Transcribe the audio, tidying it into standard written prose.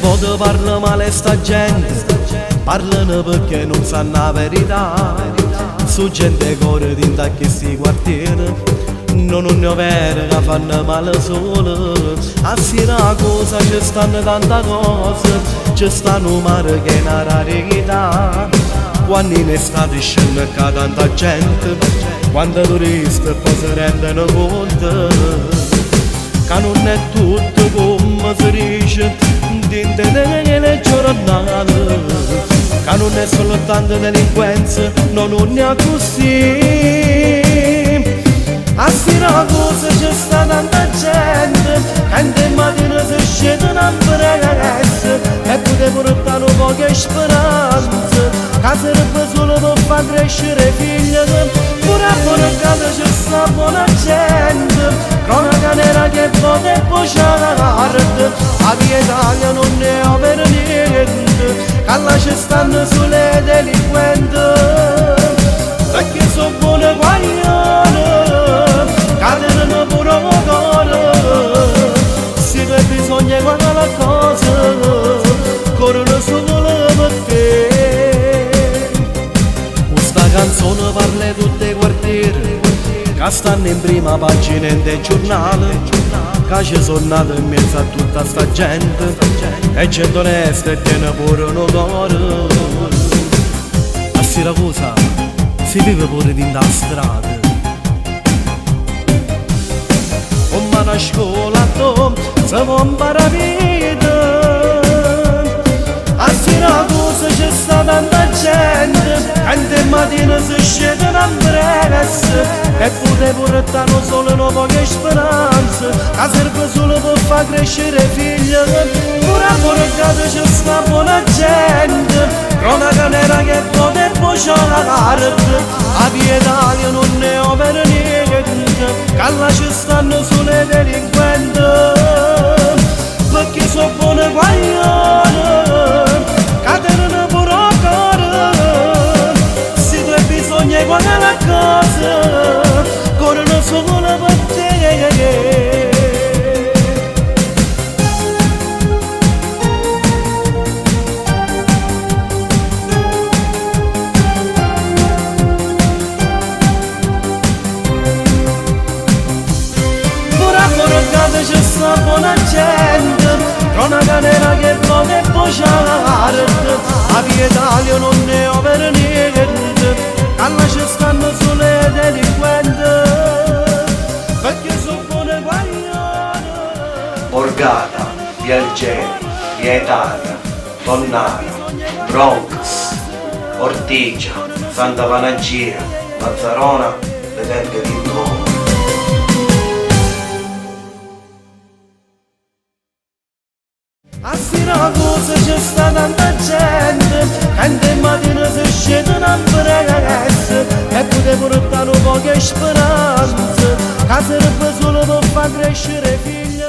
Quando parla male sta gente, parlano perché non sanno la verità. Su gente cuore di questi quartieri, non è vero che fanno male solo. A Siracusa ci stanno tante cose, ci stanno mare che è una rarità. Quando in estate scende qua tanta gente, quando turisti poi si rendono conto che non è tutto come si dice dentro le giornate, che non è soltanto delinquenza, non è così. A Siracusa c'è sta tanta gente, che in mattina si scende una brezza e potete portare un po' di speranza, che serve solo per far crescere figli. Pure a Borgata c'è sta buona gente, cronaca nera che pote bocciare. A Via Italia non ne ho per niente, che là ci stanno sulle delinquenti, perché sono buone guaglione, cadono pure un cuore. Se tu hai bisogno di quella cosa, corrono solo per te. Questa canzone parla di tutti i quartieri che stanno in prima pagina del giornale, che ci sono nato in mezzo a tutta sta gente, e gente onesta e tiene pure un cuore. A Siracusa si vive pure in da strada, come una scuola dove si può imparare vita. A Siracusa c'è sta tanta gente, e in mattina si scende una brezza e potete portare solo una poca speranza, che serve solo per far crescere figli. Pure a Borgata c'è sta buona gente, cronaca nera che pote bocciare. A Via Italia non ne ho per niente, che là ci stanno sulle delinquenti, perché sono buone guaglione, che tengono pure un cuore. Se tu hai bisogno di quella cosa, corrono solo per te. C'è sta buona gente, cronaca nera che pote bocciare. A Via Italia non ne ho per niente, che là ci stanno sulle delinquenti, perché sono buone guaglione. Borgata, Via Algeri, Via Italia, Tonnara, Bronx, Ortigia, Santa Panagia, Mazzarona, le Terre di Roma. A Siracusa c'è sta tanta gente, che in mattina si scende una brezza e potete portare un po' di speranza, che serve solo per far crescere figli.